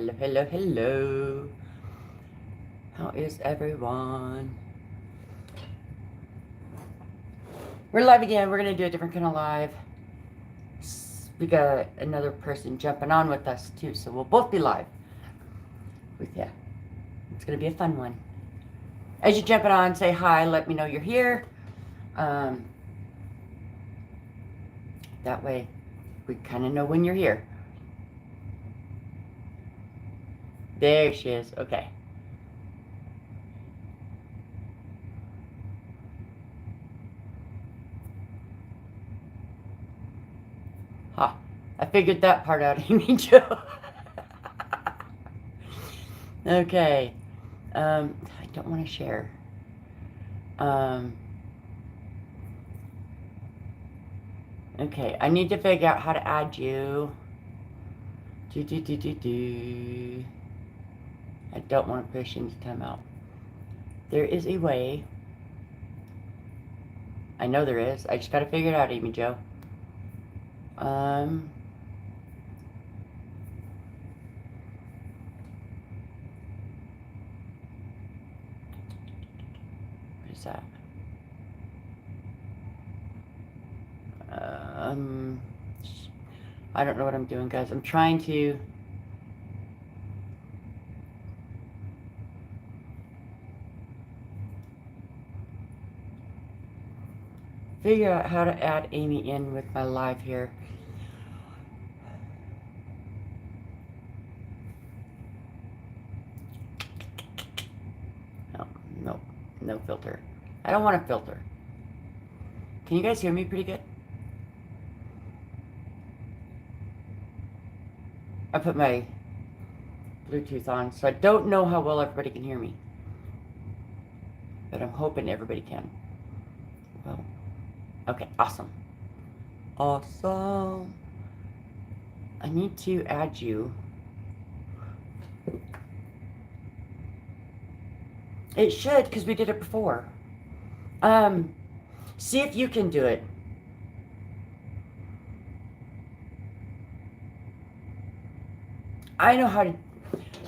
Hello, hello, hello. How is everyone? We're live again. We're going to do a different kind of live. We got another person jumping on with us too, so we'll both be live with you. It's going to be a fun one. As you're jumping on, say hi. Let me know you're here. That way we kind of know when you're here. There she is. Okay. Ha. I figured that part out, Amy Jo. Okay. I don't want to share. Okay, I need to figure out how to add you. I don't want to push into timeout. There is a way. I know there is. I just got to figure it out, Amy Jo. What is that? I don't know what I'm doing, guys. I'm trying to figure out how to add Amy in with my live here. No filter. I don't want a filter. Can you guys hear me pretty good? I put my Bluetooth on, so I don't know how well everybody can hear me. But I'm hoping everybody can. Well, okay, awesome. Awesome. I need to add you. It should, because we did it before. See if you can do it. I know how to.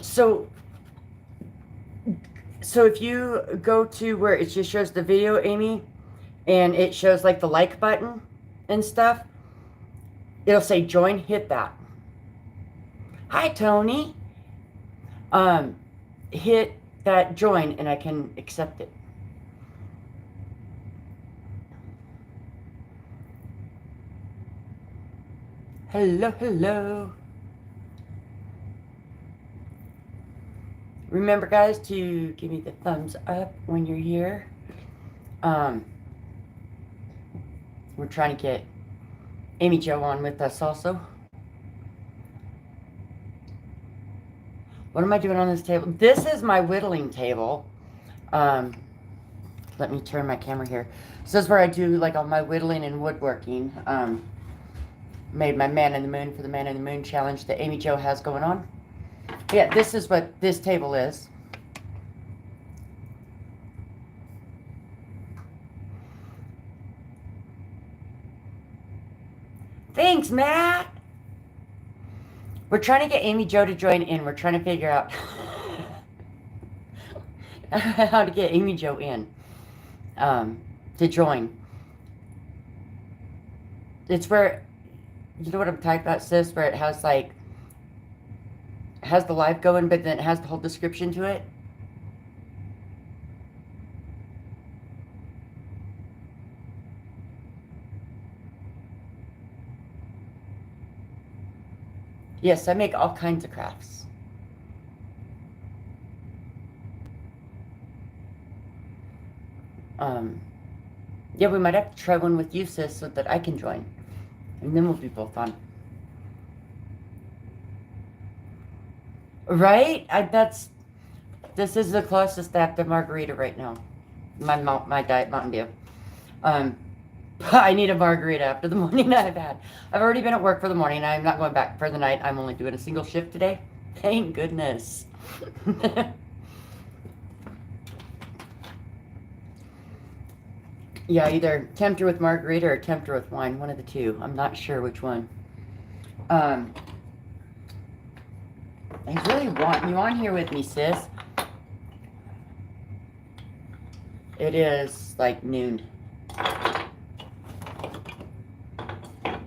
So if you go to where it just shows the video, Amy, and it shows like the like button and stuff, it'll say join, hit that. Hi, Tony. Hit that join and I can accept it. Hello, hello. Remember, guys, to give me the thumbs up when you're here. We're trying to get Amy Jo on with us also. What am I doing on this table? This is my whittling table. Let me turn my camera here. So this is where I do like all my whittling and woodworking. Made my Man in the Moon for the Man in the Moon challenge that Amy Jo has going on. Yeah, this is what this table is. Thanks, Matt. We're trying to get Amy Jo to join in. We're trying to figure out how to get Amy Jo in to join. It's where, you know what I'm talking about, sis? Where it has like, has the live going, but then it has the whole description to it. Yes, I make all kinds of crafts. Yeah, we might have to try one with you, sis, so that I can join. And then we'll be both on. Right? This is the closest I have to margarita right now. My Diet Mountain Dew. I need a margarita after the morning I've had. I've already been at work for the morning. I'm not going back for the night. I'm only doing a single shift today. Thank goodness. Yeah, either tempter with margarita or tempter with wine. One of the two. I'm not sure which one. I really want you on here with me, sis. It is like noon.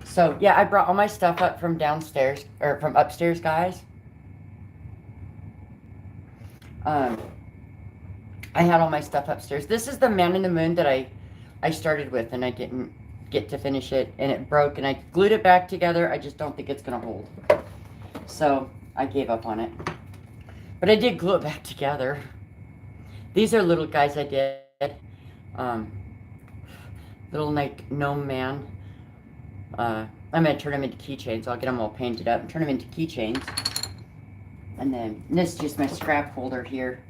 So, yeah, I brought all my stuff up from downstairs, or from upstairs, guys. I had all my stuff upstairs. This is the Man in the Moon that I started with, and I didn't get to finish it, and it broke, and I glued it back together. I just don't think it's going to hold. So, I gave up on it. But I did glue it back together. These are little guys I did. Little, like, gnome man. I'm going to turn them into keychains. I'll get them all painted up and turn them into keychains. And then this is just my scrap holder here.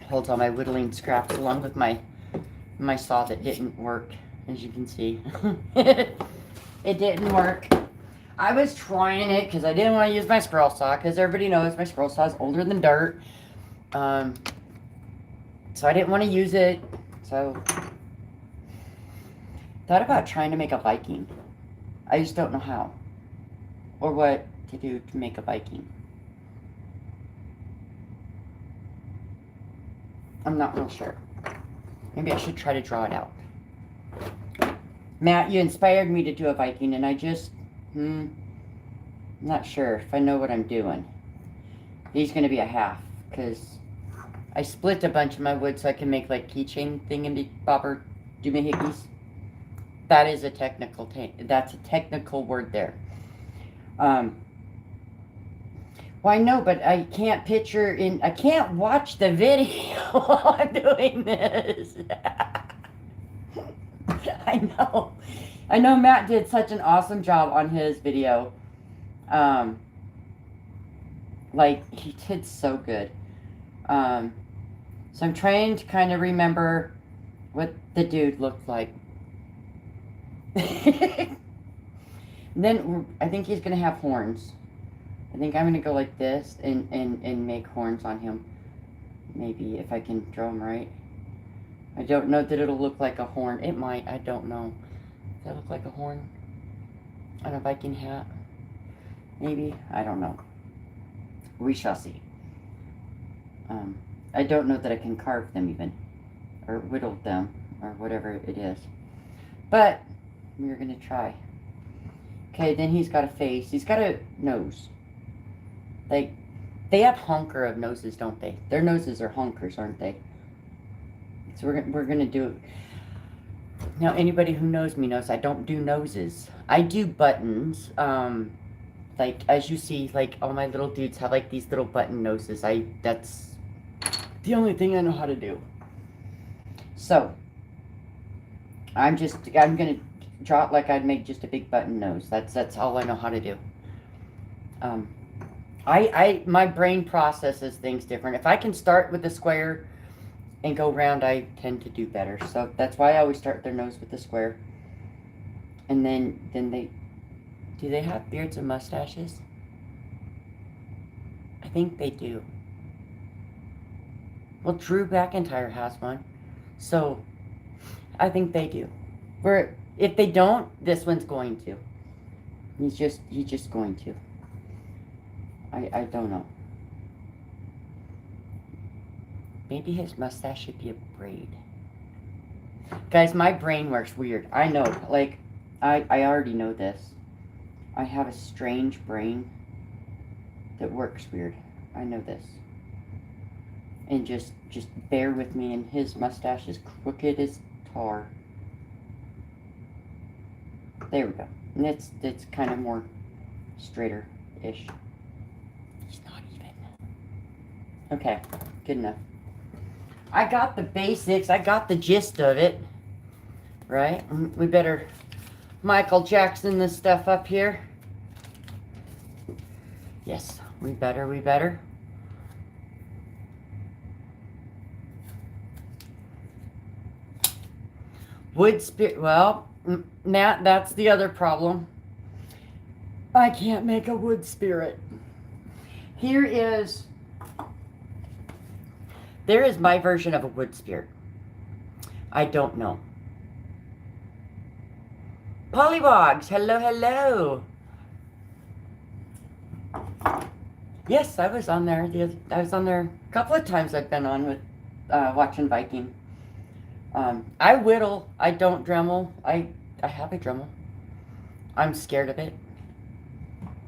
Holds all my whittling scraps along with my saw that didn't work, as you can see. It didn't work. I was trying it because I didn't want to use my scroll saw, because everybody knows my scroll saw is older than dirt. So I didn't want to use it. So thought about trying to make a Viking. I just don't know how or what to do to make a Viking. I'm not real sure. Maybe I should try to draw it out. Matt, you inspired me to do a Viking, and I just, I'm not sure if I know what I'm doing. He's going to be a half, because I split a bunch of my wood so I can make like keychain thingamabobber doohickeys. That is a technical, that's a technical word there. Well, I know, but I can't picture I can't watch the video while I'm doing this. I know Matt did such an awesome job on his video. Like, he did so good. So I'm trying to kind of remember what the dude looked like. Then I think he's going to have horns. I think I'm going to go like this and make horns on him. Maybe, if I can draw them right. I don't know that it'll look like a horn. It might. I don't know. Does that look like a horn on a Viking hat? Maybe. I don't know. We shall see. I don't know that I can carve them even. Or whittle them. Or whatever it is. But we're going to try. Okay, then he's got a face. He's got a nose. Like, they have honker of noses, don't they? Their noses are honkers, aren't they? So we're gonna do it. Now, anybody who knows me knows I don't do noses. I do buttons. Like, as you see, like, all my little dudes have, like, these little button noses. That's the only thing I know how to do. So, I'm gonna draw it like I'd make just a big button nose. That's all I know how to do. My brain processes things different. If I can start with a square and go round, I tend to do better. So that's why I always start their nose with the square. And then do they have beards and mustaches? I think they do. Well, Drew McIntyre has one. So I think they do. If they don't, this one's going to. He's just going to. I don't know. Maybe his mustache should be a braid. Guys, my brain works weird. I know. Like, I already know this. I have a strange brain that works weird. I know this. And just bear with me. And his mustache is crooked as tar. There we go. And it's kind of more straighter-ish. He's not even. Okay, good enough. I got the basics. I got the gist of it. Right? We better Michael Jackson this stuff up here. Yes, we better. Wood spirit. Well, Matt, that's the other problem. I can't make a wood spirit. There is my version of a wood spirit. I don't know. Pollywogs, hello. Yes, I was on there. I was on there a couple of times. I've been on with watching Viking. I whittle. I don't Dremel. I have a Dremel. I'm scared of it.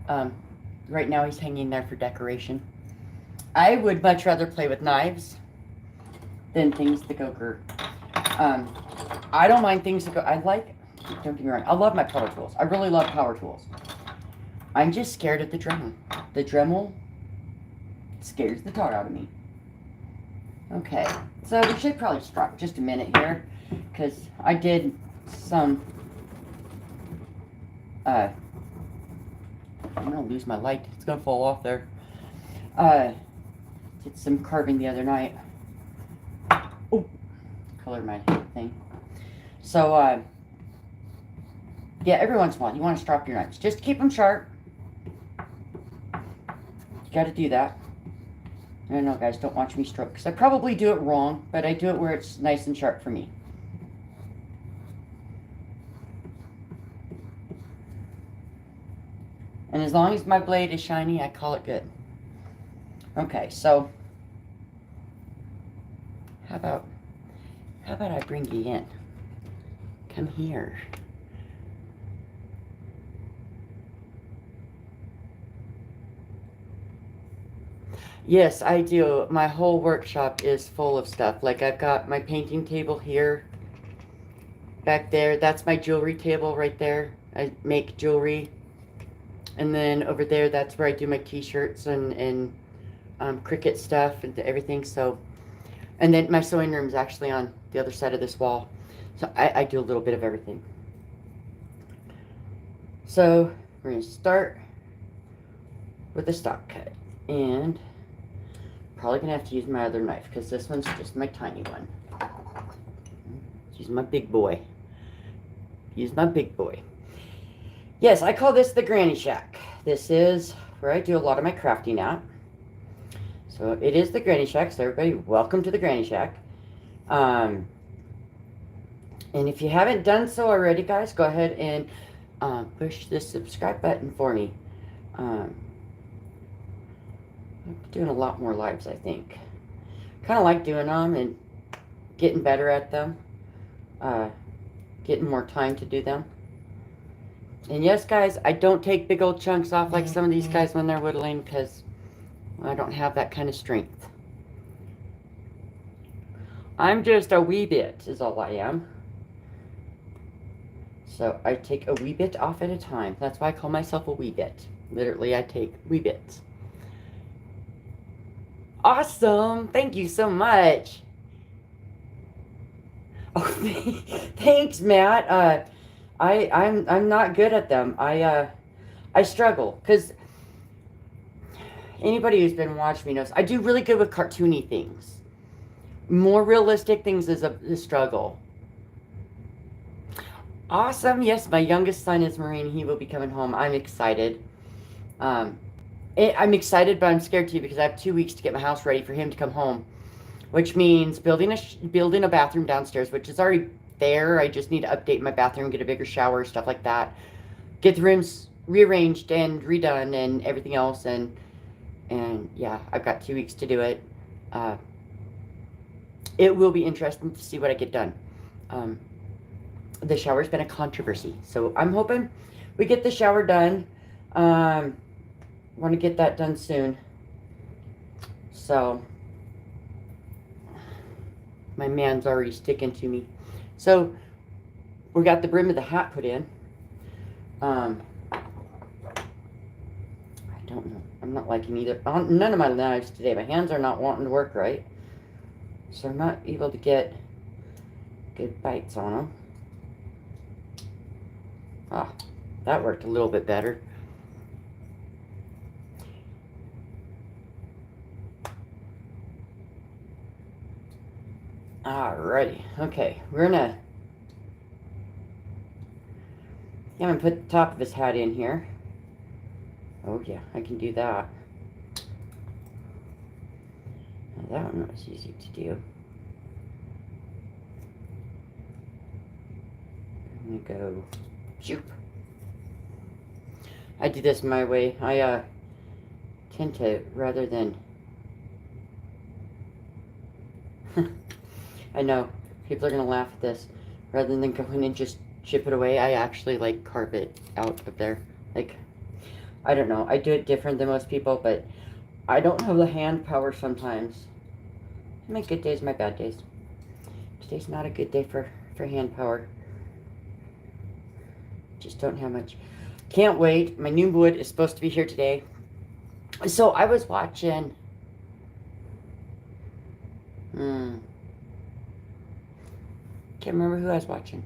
Um, right now he's hanging there for decoration. I would much rather play with knives than things that go grr. I don't mind things that go. Don't get me wrong. I love my power tools. I really love power tools. I'm just scared of the Dremel. The Dremel scares the tar out of me. Okay, so we should probably stop just a minute here, because I did some, I'm gonna lose my light, it's gonna fall off there. Did some carving the other night. Oh, color my thing. So, yeah, every once in a while, you want to strop your knives. Just keep them sharp. You gotta do that. I don't know, guys, don't watch me stroke, because I probably do it wrong, but I do it where it's nice and sharp for me. And as long as my blade is shiny, I call it good. Okay, so how about I bring you in? Come here. Yes, I do. My whole workshop is full of stuff. Like, I've got my painting table here. Back there, that's my jewelry table right there. I make jewelry. And then over there, that's where I do my t-shirts and Cricut stuff and everything. So, and then my sewing room is actually on the other side of this wall. So I do a little bit of everything. So we're going to start with a stock cut. And probably going to have to use my other knife, because this one's just my tiny one. Use my big boy. Use my big boy. Yes, I call this the Granny Shack. This is where I do a lot of my crafting at. So it is the Granny Shack. So everybody, welcome to the Granny Shack. And if you haven't done so already, guys, go ahead and push the subscribe button for me. I'm doing a lot more lives, I think. Kind of like doing them and getting better at them. Getting more time to do them. And yes, guys, I don't take big old chunks off like some of these guys when they're whittling, because I don't have that kind of strength. I'm just a wee bit is all I am. So I take a wee bit off at a time. That's why I call myself a wee bit. Literally, I take wee bits. Awesome! Thank you so much. Oh, thanks, Matt. I'm not good at them. I struggle, because anybody who's been watching me knows I do really good with cartoony things. More realistic things is a struggle. Awesome. Yes, my youngest son is Marine. He will be coming home. I'm excited. I'm excited, but I'm scared too, because I have 2 weeks to get my house ready for him to come home, which means building a bathroom downstairs, which is already there. I just need to update my bathroom, get a bigger shower, stuff like that. Get the rooms rearranged and redone and everything else, and yeah, I've got 2 weeks to do it. It will be interesting to see what I get done. The shower's been a controversy, so I'm hoping we get the shower done. Want to get that done soon. So my man's already sticking to me. So we got the brim of the hat put in. I don't know. I'm not liking either. None of my knives today. My hands are not wanting to work right. So I'm not able to get good bites on them. Ah, that worked a little bit better. Alrighty. Okay, we're gonna put the top of his hat in here. Oh yeah, I can do that. Now that one was easy to do. I'm gonna go shoop. I do this my way. tend to, rather than, I know, people are going to laugh at this, rather than going and just chip it away, I actually, like, carve it out of there. Like, I don't know, I do it different than most people, but I don't have the hand power sometimes. My good days, my bad days. Today's not a good day for hand power. Just don't have much. Can't wait. My new wood is supposed to be here today. So I was watching. Can't remember who I was watching.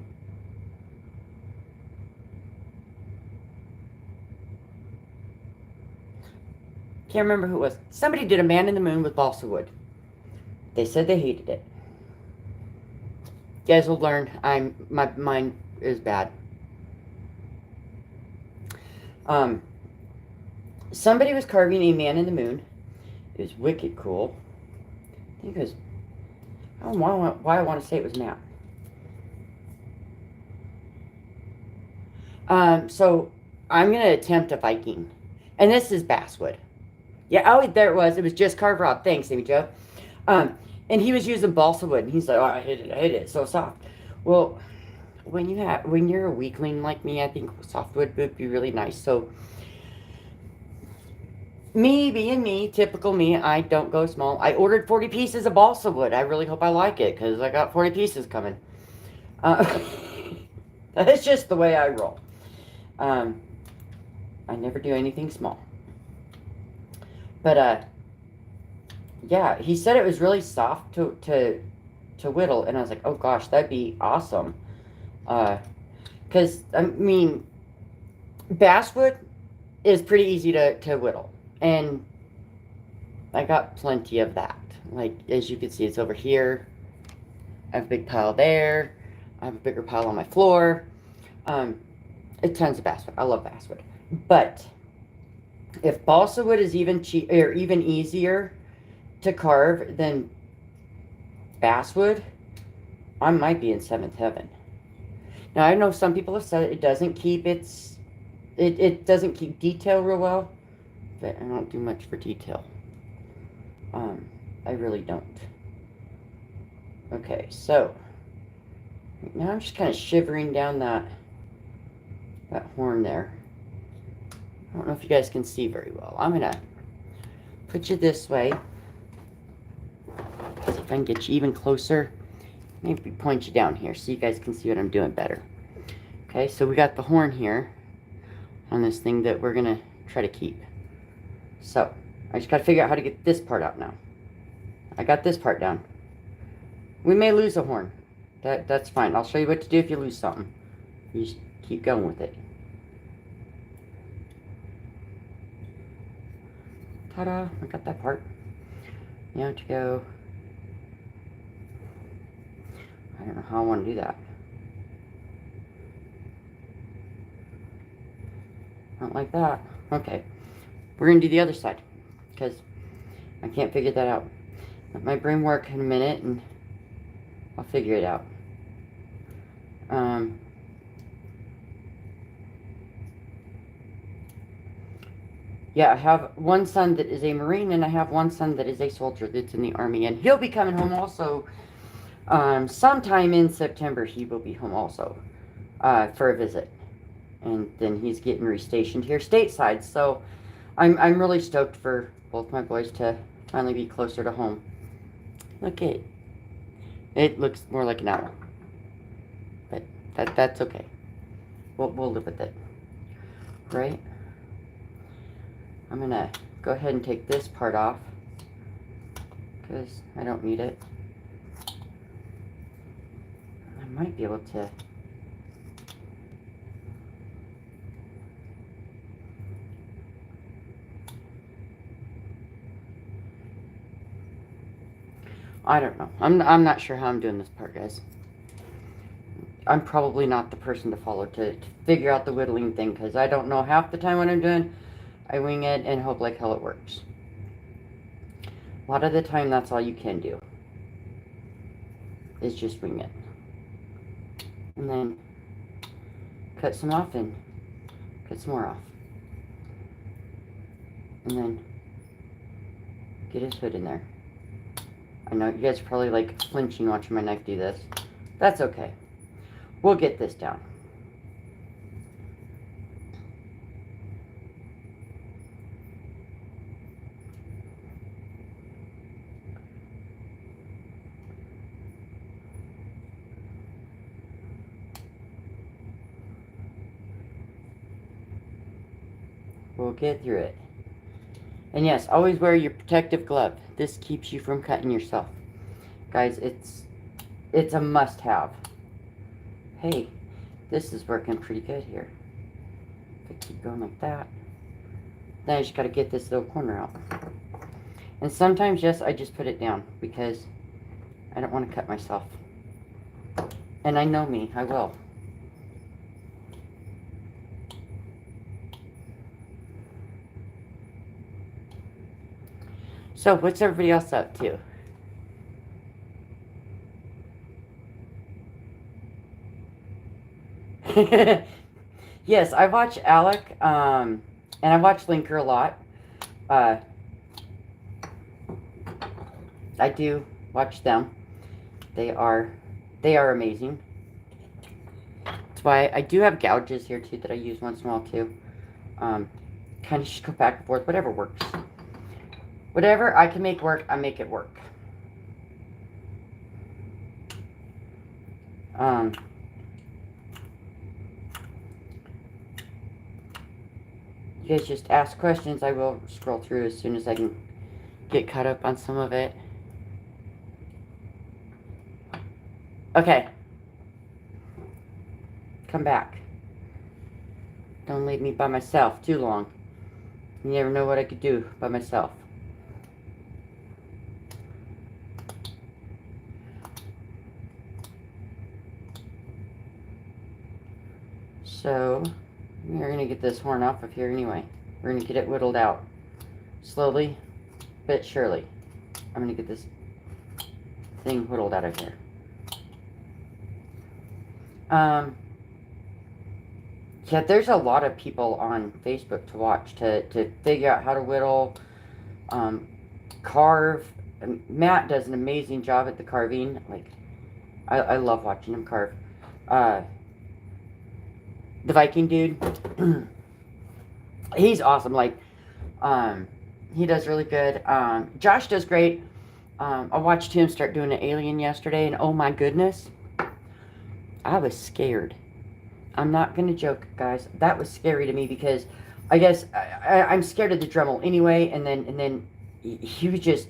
Can't remember who it was. Somebody did a man in the moon with balsa wood. They said they hated it. You guys will learn. My mind is bad. Somebody was carving a man in the moon. It was wicked cool. I think it was. I don't know why I want to say it was Matt. So I'm gonna attempt a Viking, and this is basswood. Yeah, oh, there it was. It was just carved raw. Thanks, Amy Jo. And he was using balsa wood, and he's like, "Oh, I hate it. It's so soft." Well, when you're a weakling like me, I think softwood would be really nice. So, me being me, typical me, I don't go small. I ordered 40 pieces of balsa wood. I really hope I like it because I got 40 pieces coming. That's just the way I roll. I never do anything small. But yeah, he said it was really soft to whittle, and I was like, oh gosh, that'd be awesome. Because I mean, basswood is pretty easy to whittle, and I got plenty of that. Like as you can see, it's over here. I have a big pile there. I have a bigger pile on my floor. Tons of basswood. I love basswood, but if balsa wood is even cheap or even easier to carve than basswood, I might be in seventh heaven. Now I know some people have said it doesn't keep it doesn't keep detail real well, but I don't do much for detail. I really don't. Okay, so now I'm just kind of shivering down that horn there. I don't know if you guys can see very well. I'm gonna put you this way. See if I can get you even closer. Maybe point you down here so you guys can see what I'm doing better. Okay, so we got the horn here on this thing that we're gonna try to keep. So I just gotta figure out how to get this part out now. I got this part down. We may lose a horn. That's fine. I'll show you what to do if you lose something. You just keep going with it. Ta-da! I got that part. Now to go. I don't know how I want to do that. Not like that. Okay. We're going to do the other side. Because I can't figure that out. Let my brain work in a minute and I'll figure it out. Yeah, I have one son that is a Marine, and I have one son that is a soldier that's in the Army, and he'll be coming home also. Sometime in September, he will be home also for a visit, and then he's getting restationed here stateside. So I'm really stoked for both my boys to finally be closer to home. Look it looks more like an owl, but that's okay. We'll live with it, right? I'm gonna go ahead and take this part off because I don't need it. I might be able to. I don't know. I'm not sure how I'm doing this part, guys. I'm probably not the person to follow to figure out the whittling thing because I don't know half the time what I'm doing. I wing it and hope like hell it works. A lot of the time, that's all you can do. Is just wing it. And then cut some off and cut some more off. And then get his hood in there. I know you guys are probably like flinching watching my knife do this. That's okay. We'll get this down. We'll get through it. And yes, always wear your protective glove. This keeps you from cutting yourself. Guys, it's a must-have. Hey, this is working pretty good here. If I keep going like that. Then I just got to get this little corner out. And sometimes, yes, I just put it down because I don't want to cut myself. And I know me, I will. So, what's everybody else up to? Yes, I watch Alec, and I watch Linker a lot. I do watch them. They are amazing. That's why I do have gouges here too that I use once in a while too. Kind of just go back and forth, whatever works. Whatever I can make work, I make it work. You guys just ask questions. I will scroll through as soon as I can get caught up on some of it. Okay. Come back. Don't leave me by myself too long. You never know what I could do by myself. So, we're going to get this horn off of here anyway. We're going to get it whittled out. Slowly, but surely. I'm going to get this thing whittled out of here. Yeah, there's a lot of people on Facebook to watch to figure out how to whittle, carve. Matt does an amazing job at the carving. Like, I love watching him carve. The Viking dude, he's awesome. Like, he does really good. Josh does great. I watched him start doing an alien yesterday, and oh my goodness, I was scared. I'm not gonna joke, guys. That was scary to me because I guess I'm scared of the Dremel anyway. And then he was just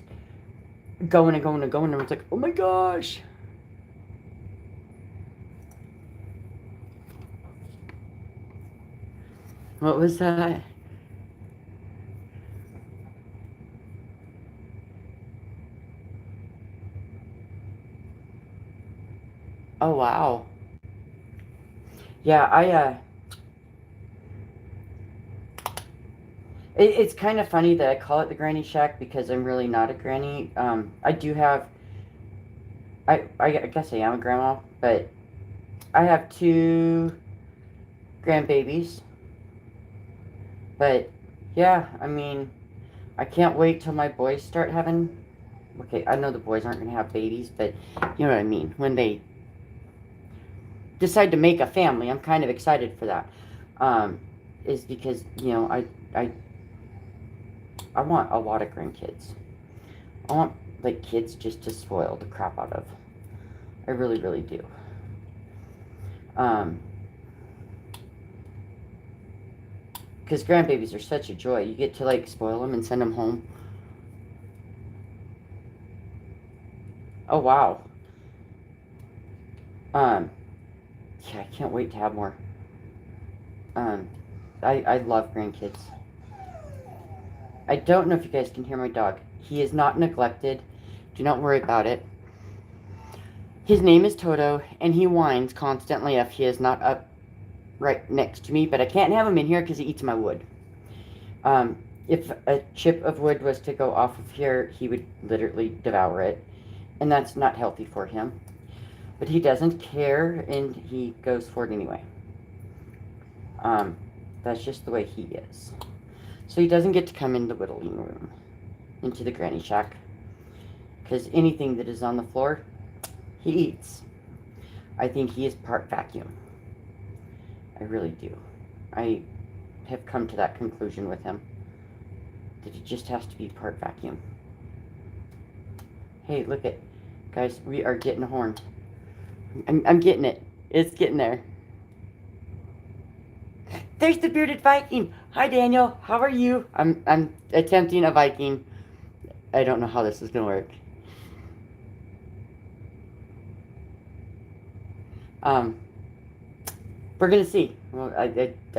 going and going and going, and it's like, oh my gosh. What was that? Oh, wow. Yeah, it's kind of funny that I call it the Granny Shack because I'm really not a granny. I do have, I guess I am a grandma, but I have 2 grandbabies. But, yeah, I mean, I can't wait till my boys start having, okay, I know the boys aren't going to have babies, but you know what I mean. When they decide to make a family, I'm kind of excited for that. Is because, you know, I want a lot of grandkids. I want, like, kids just to spoil the crap out of. I really, really do. Because grandbabies are such a joy. You get to, like, spoil them and send them home. Oh, wow. Yeah, I can't wait to have more. I love grandkids. I don't know if you guys can hear my dog. He is not neglected. Do not worry about it. His name is Toto, and he whines constantly if he is not up right next to me, but I can't have him in here because he eats my wood. If a chip of wood was to go off of here, he would literally devour it, and that's not healthy for him. But he doesn't care, and he goes for it anyway. That's just the way he is. So he doesn't get to come in the whittling room. into the granny shack. Because anything that is on the floor, he eats. I think he is part vacuum. I really do. I have come to that conclusion with him. That he just has to be part vacuum. Hey, look at, guys, we are getting horned. I'm getting it. It's getting there. There's the bearded Viking. Hi, Daniel. How are you? I'm attempting a Viking. I don't know how this is gonna work. We're gonna see. Well, I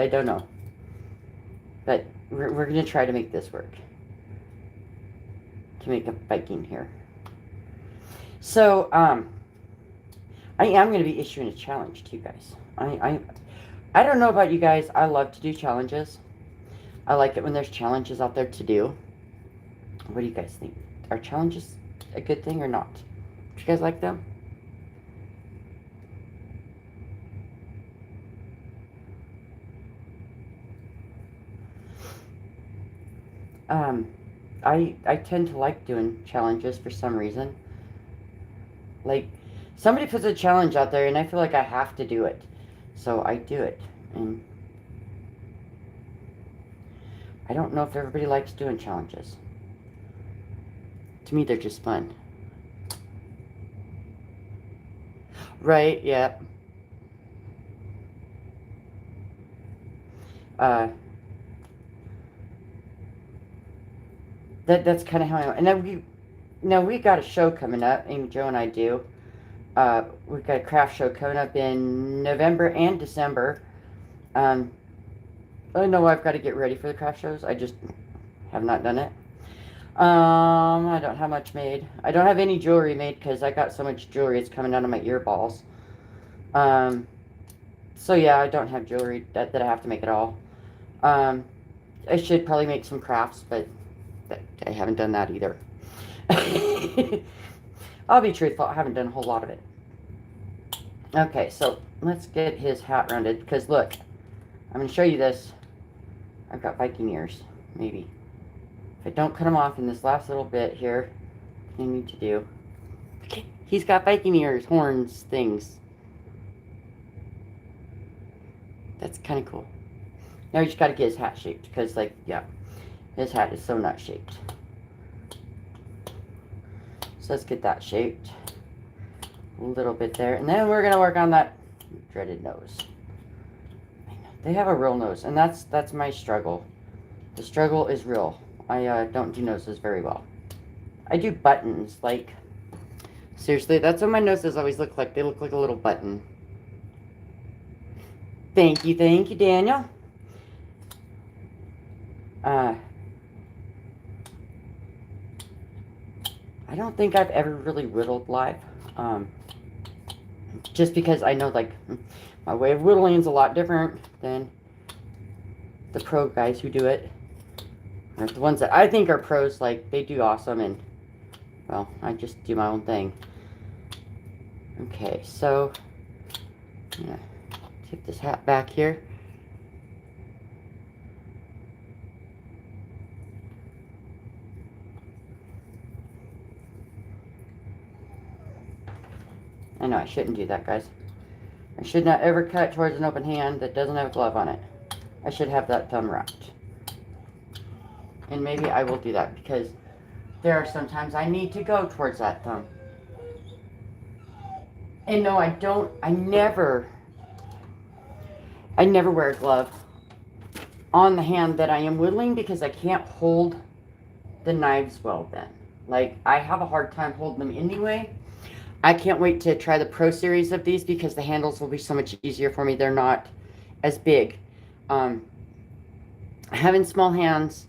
don't know, but we're gonna try to make this work. To make a Viking here. So I am gonna be issuing a challenge to you guys. I don't know about you guys. I love to do challenges. I like it when there's challenges out there to do. What do you guys think? Are challenges a good thing or not? Do you guys like them? I tend to like doing challenges for some reason. Like, somebody puts a challenge out there and I feel like I have to do it. So I do it. And I don't know if everybody likes doing challenges. To me, they're just fun. Right, yeah. That's kind of how I am. And then we got a show coming up. Amy Jo and I do. We've got a craft show coming up in November and December. I know I've got to get ready for the craft shows. I just have not done it. I don't have much made. I don't have any jewelry made because I got so much jewelry it's coming out of my ear balls. So yeah, I don't have jewelry that I have to make at all. I should probably make some crafts, but I haven't done that either. I'll be truthful, I haven't done a whole lot of it. Okay, so let's get his hat rounded, because look, I'm going to show you this. I've got Viking ears, maybe. If I don't cut them off in this last little bit here, I need to do. Okay, he's got Viking ears, horns, things. That's kind of cool. Now you just got to get his hat shaped, because, like, yeah, his hat is so not shaped. So let's get that shaped. A little bit there. And then we're going to work on that dreaded nose. They have a real nose, and that's my struggle. The struggle is real. I don't do noses very well. I do buttons, like, seriously, that's what my noses always look like. They look like a little button. Thank you, Daniel. I don't think I've ever really whittled live. Just because I know, like, my way of whittling is a lot different than the pro guys who do it. Or the ones that I think are pros, like, they do awesome, and, well, I just do my own thing. Okay, so, I'm gonna take this hat back here. I know I shouldn't do that, guys. I should not ever cut towards an open hand that doesn't have a glove on it. I should have that thumb wrapped. And maybe I will do that because there are sometimes I need to go towards that thumb. And no, I don't, I never wear a glove on the hand that I am whittling because I can't hold the knives well then. Like, I have a hard time holding them anyway. I can't wait to try the Pro Series of these because the handles will be so much easier for me. They're not as big. Having small hands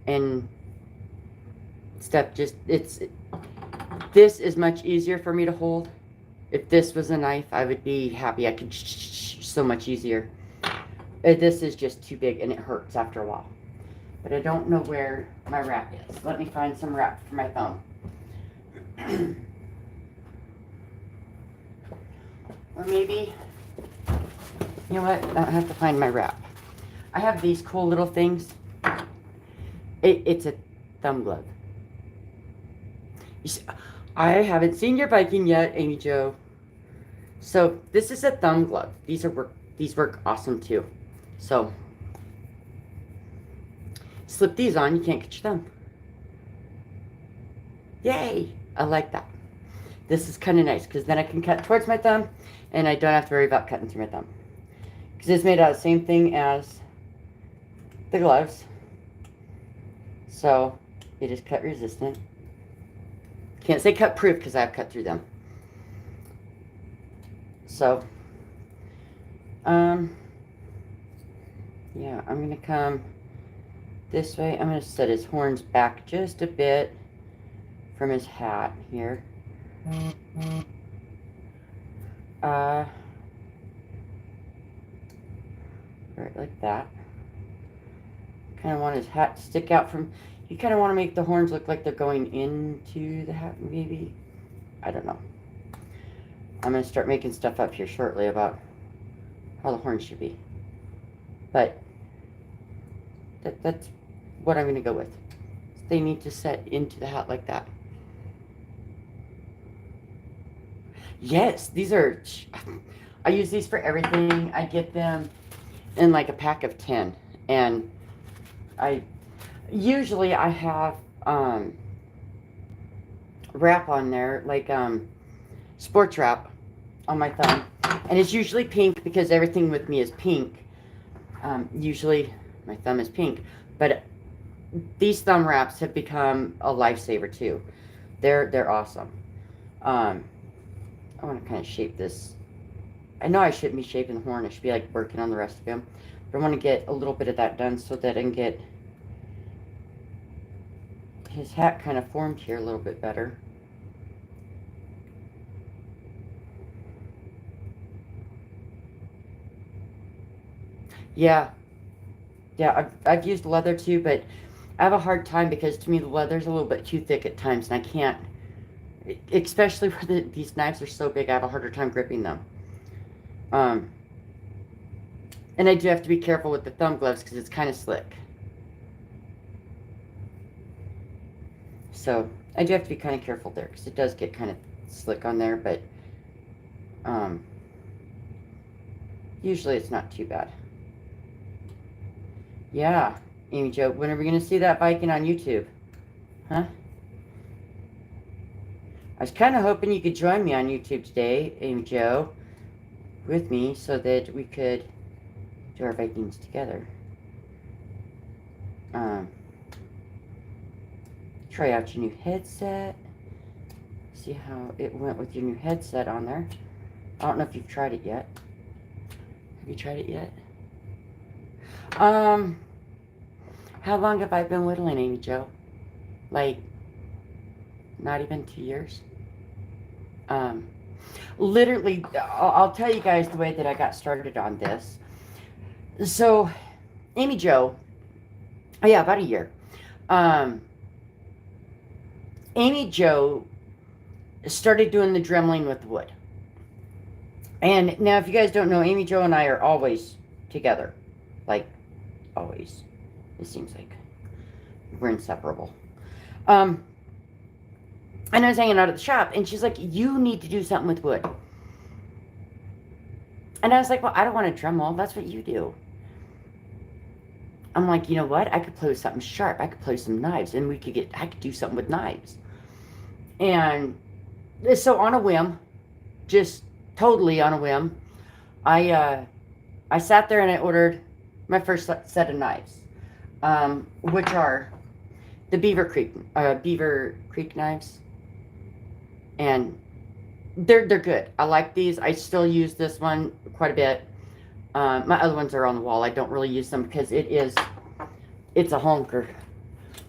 and stuff, just, this is much easier for me to hold. If this was a knife, I would be happy. I could so much easier. This is just too big and it hurts after a while. But I don't know where my wrap is. Let me find some wrap for my thumb. Or maybe, you know what, I have to find my wrap. I have these cool little things. It's a thumb glove. You see, I haven't seen your Viking yet, Amy Jo. So this is a thumb glove. These work awesome too. So slip these on, you can't get your thumb. Yay! I like that. This is kind of nice because then I can cut towards my thumb and I don't have to worry about cutting through my thumb. Because it's made out of the same thing as the gloves. So it is cut resistant. Can't say cut proof because I've cut through them. So, yeah, I'm going to come this way. I'm going to set his horns back just a bit from his hat here. Right like that. Kind of want his hat to stick out from... You kind of want to make the horns look like they're going into the hat, maybe. I don't know. I'm going to start making stuff up here shortly about how the horns should be. But that's what I'm going to go with. They need to set into the hat like that. Yes, these are... I use these for everything. I get them in like a pack of 10. And usually I have wrap on there, like sports wrap on my thumb. And it's usually pink because everything with me is pink. Usually my thumb is pink. But these thumb wraps have become a lifesaver too. They're awesome. I want to kind of shape this. I know I shouldn't be shaping the horn. I should be like working on the rest of him. But I want to get a little bit of that done so that I can get his hat kind of formed here a little bit better. Yeah, I've used leather too, but I have a hard time because to me the leather's a little bit too thick at times, and I can't, especially where these knives are so big, I have a harder time gripping them. And I do have to be careful with the thumb gloves because it's kind of slick. So I do have to be kind of careful there because it does get kind of slick on there, but usually it's not too bad. Yeah, Amy Jo, when are we going to see that Viking on YouTube? Huh? I was kind of hoping you could join me on YouTube today, Amy Jo, with me so that we could do our Vikings together. Try out your new headset. See how it went with your new headset on there. I don't know if you've tried it yet. Have you tried it yet? How long have I been whittling, Amy Jo? Like, not even 2 years? Literally, I'll tell you guys the way that I got started on this. So, Amy Jo, oh yeah, about a year. Amy Jo started doing the Dremeling with wood. And now, if you guys don't know, Amy Jo and I are always together. Like, always. It seems like we're inseparable. And I was hanging out at the shop, and she's like, you need to do something with wood. And I was like, well, I don't want to Dremel. That's what you do. I'm like, you know what? I could play with something sharp. I could play with some knives, and I could do something with knives. And so on a whim, just totally on a whim, I sat there and I ordered my first set of knives, which are the Beaver Creek knives, and they're good. I like these. I still use this one quite a bit. My other ones are on the wall. I don't really use them because it's a honker.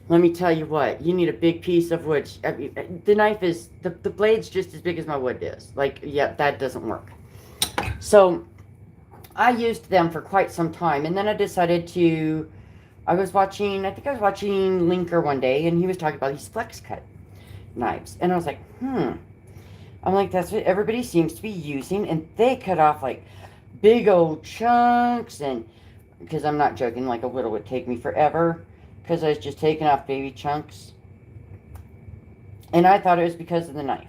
Let me tell you what, you need a big piece of wood. I mean, the knife is, the blade's just as big as my wood is. Like, yeah, that doesn't work. So, I used them for quite some time. And then I decided to, I think I was watching Linker one day. And he was talking about these flex cut knives. And I was like, I'm like, that's what everybody seems to be using. And they cut off like big old chunks. And, because I'm not joking, like a whittle would take me forever. Because I was just taking off baby chunks. And I thought it was because of the knife.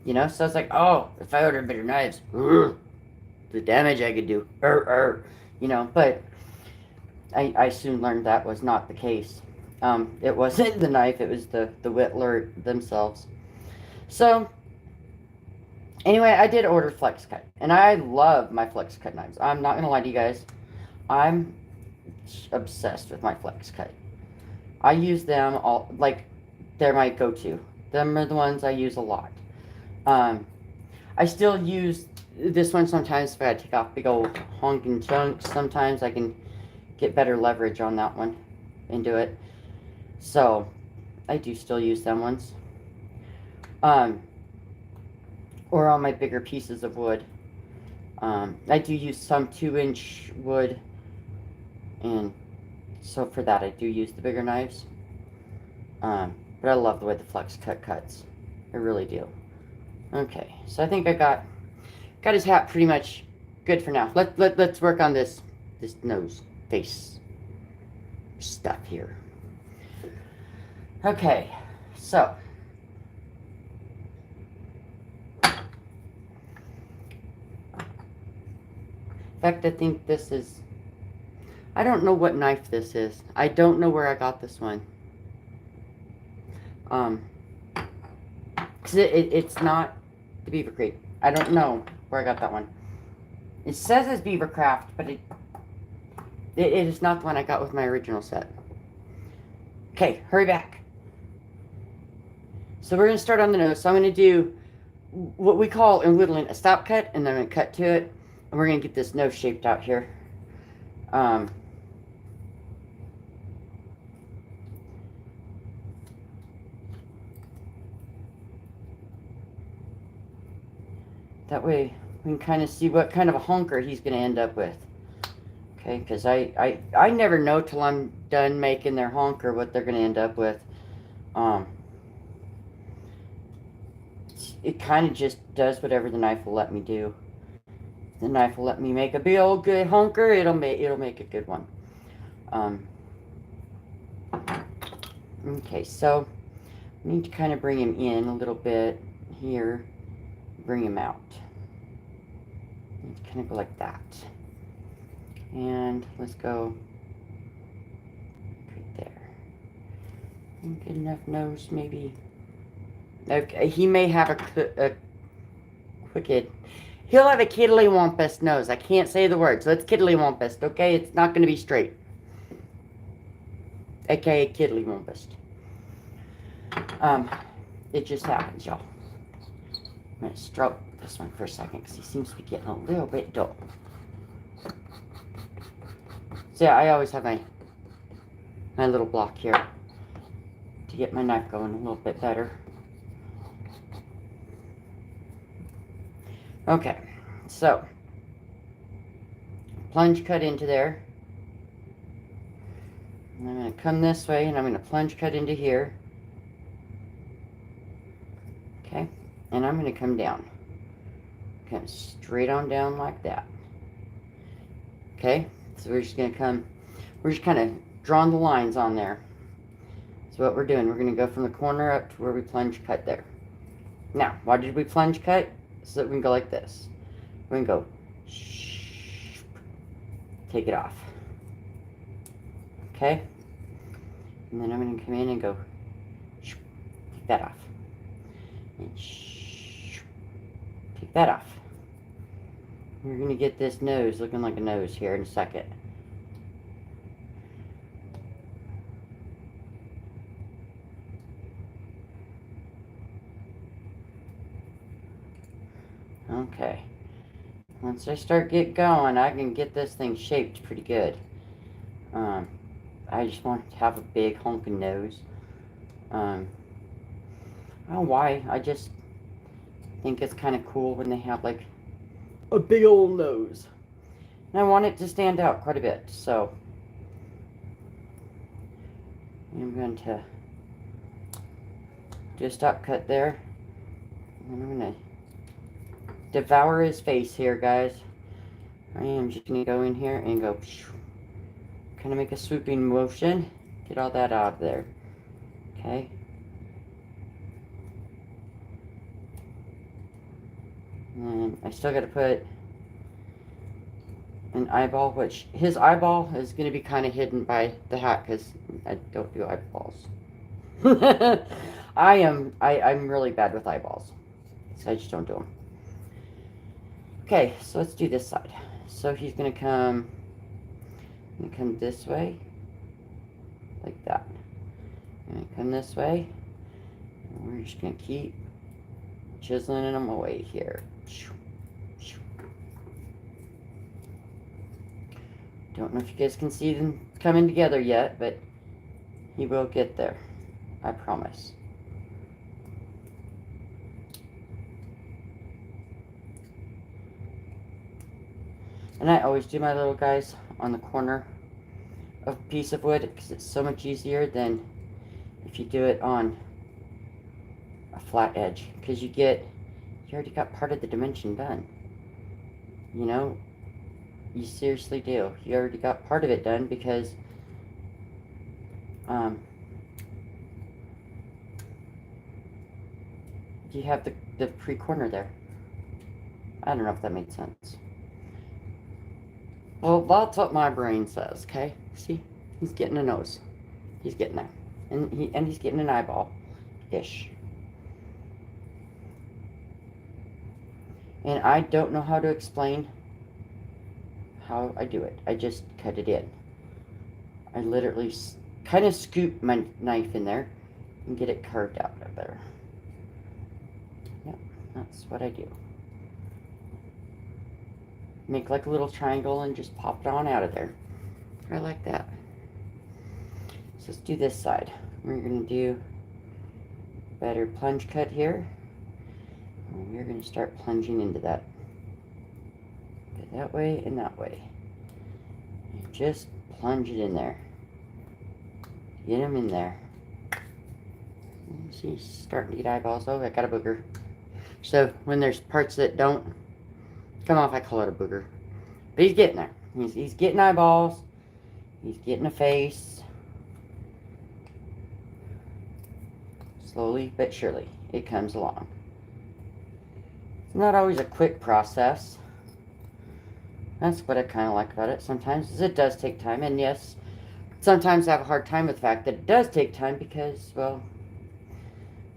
You know, so I was like, oh, if I ordered better knives, the damage I could do. You know, but I soon learned that was not the case. It wasn't the knife, it was the whittler themselves. So, anyway, I did order Flex Cut, and I love my Flex Cut knives. I'm not going to lie to you guys. I'm obsessed with my Flex Cut. I use them all, like, they're my go-to. Them are the ones I use a lot. I still use this one sometimes if I take off big old honking chunks. Sometimes I can get better leverage on that one and do it. So, I do still use them ones. Or on my bigger pieces of wood. I do use some 2-inch wood, and so for that I do use the bigger knives. But I love the way the Flex Cut cuts. I really do. Okay, so I think I got his hat pretty much good for now. Let's work on this nose, face stuff here. Okay, so in fact, I think this is, I don't know what knife this is. I don't know where I got this one. Because it's not the Beaver Creek. I don't know where I got that one. It says it's Beavercraft, but it is not the one I got with my original set. Okay, hurry back. So we're going to start on the nose. So I'm going to do what we call in whittling a stop cut, and then I'm going to cut to it. And we're going to get this nose shaped out here. That way we can kind of see what kind of a honker he's going to end up with. Okay, because I never know till I'm done making their honker what they're going to end up with. It kind of just does whatever the knife will let me do. The knife will let me make a big old good honker. It'll make a good one. Okay, so I need to kind of bring him in a little bit here. Bring him out. Kind of go like that. And let's go right there. Good enough nose, maybe. Okay, he may have a crooked. He'll have a kiddly-wampus nose. I can't say the word, so it's kiddly-wampus, okay? It's not going to be straight. AKA kiddly-wampus. It just happens, y'all. I'm going to stroke this one for a second because he seems to be getting a little bit dull. So yeah, I always have my little block here to get my knife going a little bit better. Okay, so plunge cut into there. And I'm going to come this way and I'm going to plunge cut into here. Okay, and I'm going to come down. Come straight on down like that. Okay, so we're just going to come, we're just kind of drawing the lines on there. So what we're doing, we're going to go from the corner up to where we plunge cut there. Now, why did we plunge cut? So that we can go like this. We can go, take it off. Okay? And then I'm going to come in and go, take that off. And take that off. We're going to get this nose looking like a nose here in a second. Okay. Once I start get going, I can get this thing shaped pretty good. I just want to have a big honking nose. I don't know why. I just think it's kind of cool when they have like a big old nose. And I want it to stand out quite a bit. So I'm going to do a stop cut there. And I'm going to devour his face here, guys. I am just going to go in here and go kind of make a swooping motion. Get all that out of there. Okay. And I still got to put an eyeball, which his eyeball is going to be kind of hidden by the hat because I don't do eyeballs. I'm really bad with eyeballs, so I just don't do them. Okay, so let's do this side. So he's going to come this way, like that. And come this way. And we're just going to keep chiseling them away here. Don't know if you guys can see them coming together yet, but he will get there. I promise. And I always do my little guys on the corner of a piece of wood because it's so much easier than if you do it on a flat edge, because you already got part of the dimension done. You know, you seriously do. You already got part of it done because you have the pre-corner there. I don't know if that made sense. Well, that's what my brain says, okay? See? He's getting a nose. He's getting there. And he's getting an eyeball-ish. And I don't know how to explain how I do it. I just cut it in. I literally kind of scoop my knife in there and get it carved out of there. Yep, that's what I do. Make like a little triangle and just pop it on out of there. I like that. So let's do this side. We're going to do a better plunge cut here. And we're going to start plunging into that. Go that way and that way. And just plunge it in there. Get them in there. See, starting to get eyeballs. Oh, I got a booger. So when there's parts that don't come off, I call it a booger. But he's getting there. He's getting eyeballs. He's getting a face. Slowly but surely, it comes along. It's not always a quick process. That's what I kind of like about it. Sometimes it does take time. And yes, sometimes I have a hard time with the fact that it does take time because, well,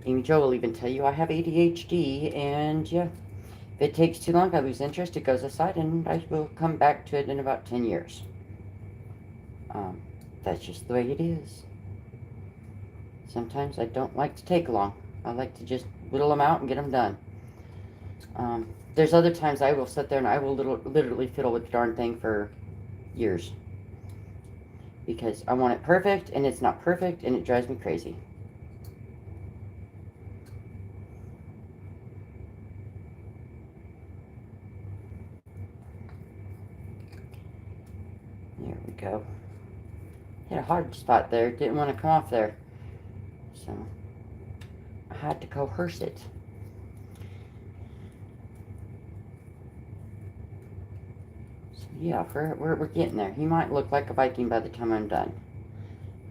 Amy Jo will even tell you I have ADHD. And yeah, if it takes too long, I lose interest. It goes aside and I will come back to it in about 10 years. That's just the way it is. Sometimes I don't like to take long. I like to just whittle them out and get them done. There's other times I will sit there and I will literally fiddle with the darn thing for years. Because I want it perfect and it's not perfect and it drives me crazy. There we go. Hit a hard spot there. Didn't want to come off there. So I had to coerce it. So yeah, we're getting there. He might look like a Viking by the time I'm done.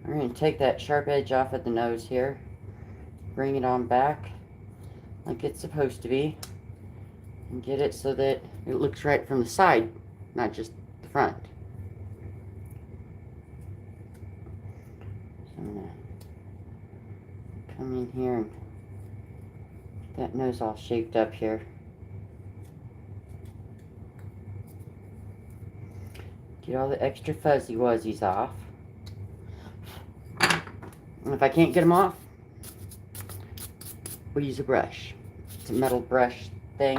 We're going to take that sharp edge off at the nose here. Bring it on back like it's supposed to be. And get it so that it looks right from the side, not just the front. So I'm going to come in here and get that nose all shaped up here. Get all the extra fuzzy wuzzies off. And if I can't get them off, we'll use a brush. It's a metal brush thing.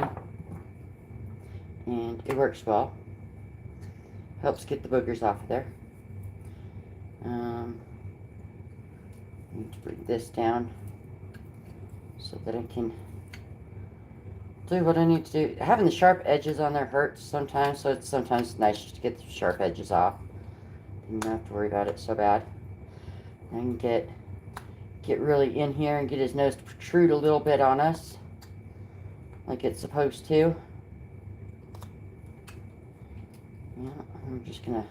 And it works well. Helps get the boogers off of there. Need to bring this down so that I can do what I need to do. Having the sharp edges on there hurts sometimes, so it's sometimes nice just to get the sharp edges off. You don't have to worry about it so bad. And get really in here and get his nose to protrude a little bit on us, like it's supposed to. Yeah, I'm just gonna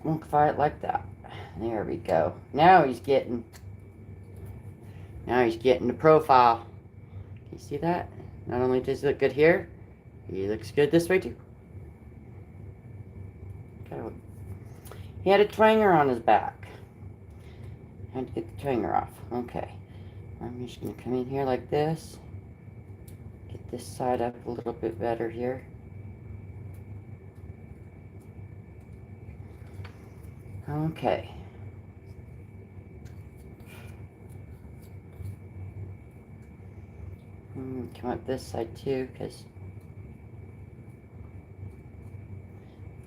monkify it like that. There we go. Now he's getting the profile. You see that? Not only does he look good here, he looks good this way too. He had a twanger on his back. Had to get the twanger off. Okay. I'm just going to come in here like this. Get this side up a little bit better here. Okay. Come up this side too, because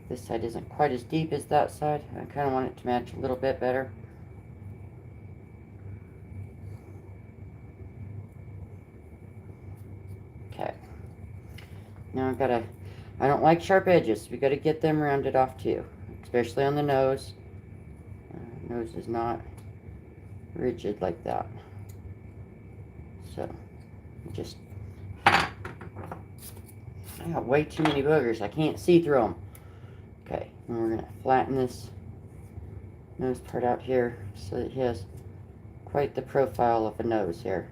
this side isn't quite as deep as that side. I kind of want it to match a little bit better. Okay. Now I don't like sharp edges. We gotta get them rounded off too, especially on the nose. Nose is not rigid like that. So, just, I got way too many boogers. I can't see through them. Okay, and we're gonna flatten this nose part out here so that he has quite the profile of a nose here.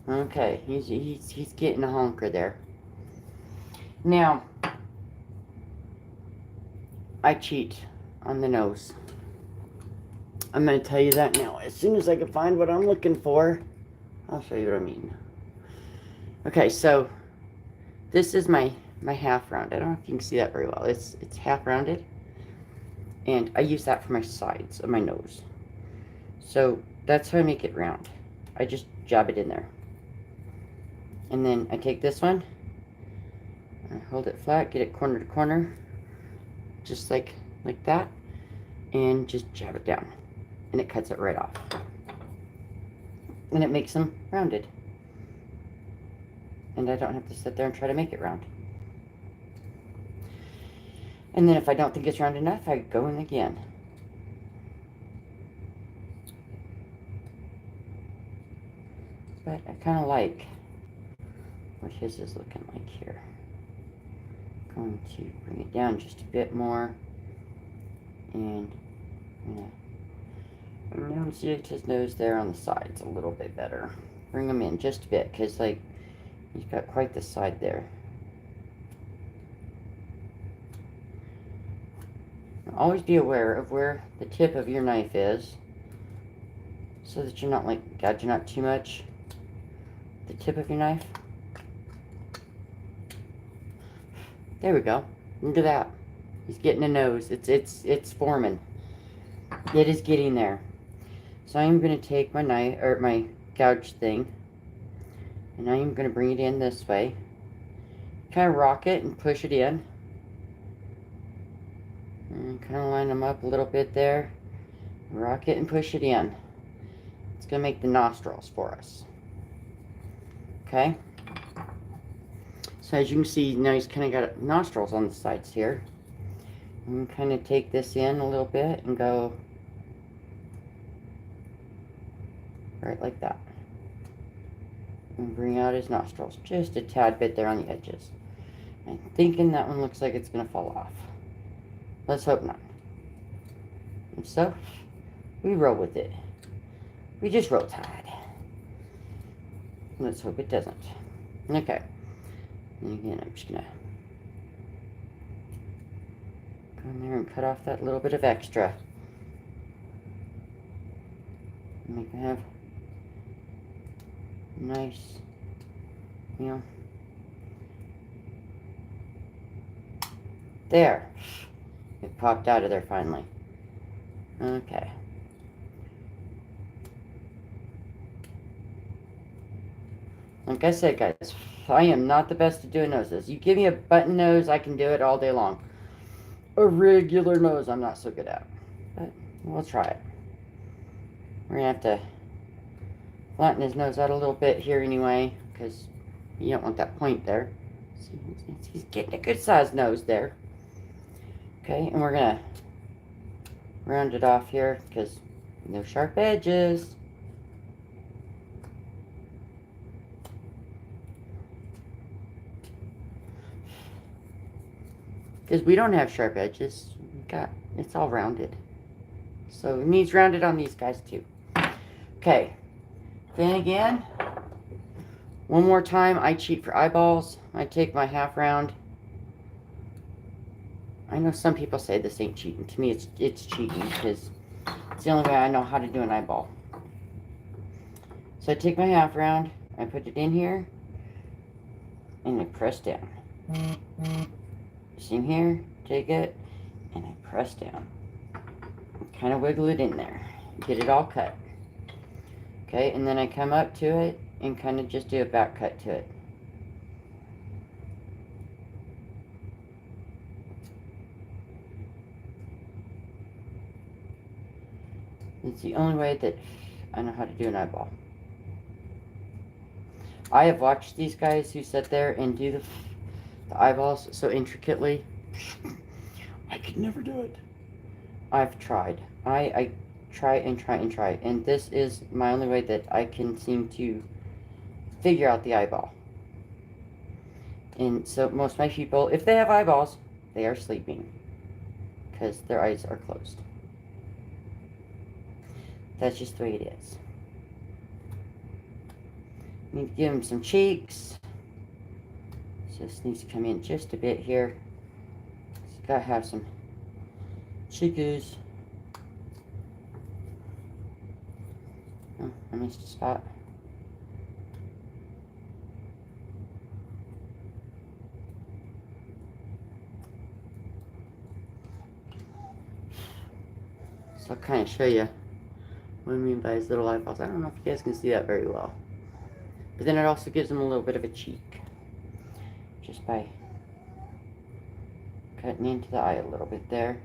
Okay, he's getting a honker there. Now, I cheat on the nose. I'm going to tell you that now. As soon as I can find what I'm looking for, I'll show you what I mean. Okay, so this is my half round. I don't know if you can see that very well. It's half rounded. And I use that for my sides of my nose. So that's how I make it round. I just jab it in there. And then I take this one. I hold it flat, get it corner to corner. Just like that. And just jab it down. And it cuts it right off. And it makes them rounded. And I don't have to sit there and try to make it round. And then if I don't think it's round enough, I go in again. But I kind of like what his is looking like here. Going to bring it down just a bit more. And now see his nose there on the sides a little bit better. Bring him in just a bit, because like he's got quite the side there. Always be aware of where the tip of your knife is, so that you're not like gouging out too much the tip of your knife. There we go. Look at that. He's getting a nose. It's forming. It is getting there. So I'm going to take my knife, or my gouge thing, and I am going to bring it in this way. Kind of rock it and push it in. And kind of line them up a little bit there. Rock it and push it in. It's going to make the nostrils for us. Okay? So as you can see, now he's kind of got nostrils on the sides here. And kind of take this in a little bit and go right like that. And bring out his nostrils just a tad bit there on the edges. I'm thinking that one looks like it's going to fall off. Let's hope not. And so, we roll with it. We just roll tide. Let's hope it doesn't. Okay. And again, I'm just going to go in there and cut off that little bit of extra. Make it have nice, there. It popped out of there finally. Okay. Like I said, guys, I am not the best at doing noses. You give me a button nose, I can do it all day long. A regular nose, I'm not so good at. But we'll try it. We're going to have to flatten his nose out a little bit here anyway, because you don't want that point there. See, he's getting a good sized nose there. Okay, and we're going to round it off here, because no sharp edges. Because we don't have sharp edges. it's all rounded. So it needs rounded on these guys too. Okay. Then again, one more time, I cheat for eyeballs. I take my half round. I know some people say this ain't cheating. To me, it's cheating because it's the only way I know how to do an eyeball. So I take my half round, I put it in here, and I press down. Same here, take it, and I press down. Kind of wiggle it in there. Get it all cut. Okay, and then I come up to it and kind of just do a back cut to it. It's the only way that I know how to do an eyeball. I have watched these guys who sit there and do the eyeballs so intricately. I could never do it. I've tried. I try and try and try. And this is my only way that I can seem to figure out the eyeball. And so most of my people, if they have eyeballs, they are sleeping. Because their eyes are closed. That's just the way it is. Need to give him some cheeks. Just needs to come in just a bit here. He's got to have some cheekies. Oh, I missed a spot. So I'll kind of show you what I mean by his little eyeballs. I don't know if you guys can see that very well. But then it also gives him a little bit of a cheek. Just by cutting into the eye a little bit there.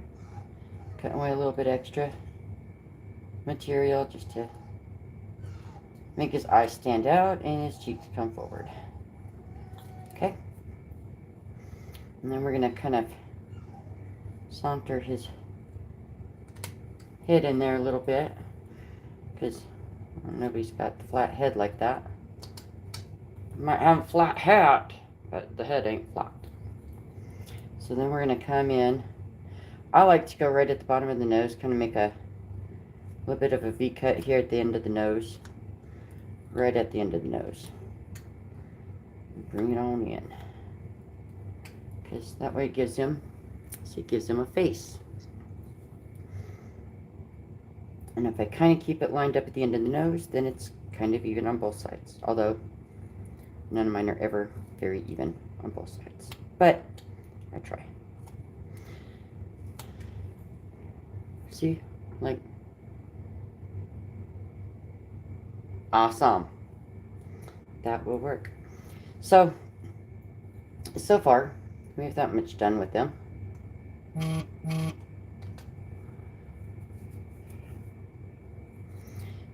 Cutting away a little bit extra material just to make his eyes stand out and his cheeks come forward. Okay? And then we're going to kind of saunter his head in there a little bit. Because nobody's got the flat head like that. Might have a flat hat, but the head ain't flat. So then we're going to come in. I like to go right at the bottom of the nose, kind of make a little bit of a V cut here at the end of the nose. Right at the end of the nose. Bring it on in. Because that way it gives him a face. And if I kind of keep it lined up at the end of the nose, then it's kind of even on both sides. Although, none of mine are ever very even on both sides. But, I try. See? Like, awesome. That will work. So far, we have that much done with them.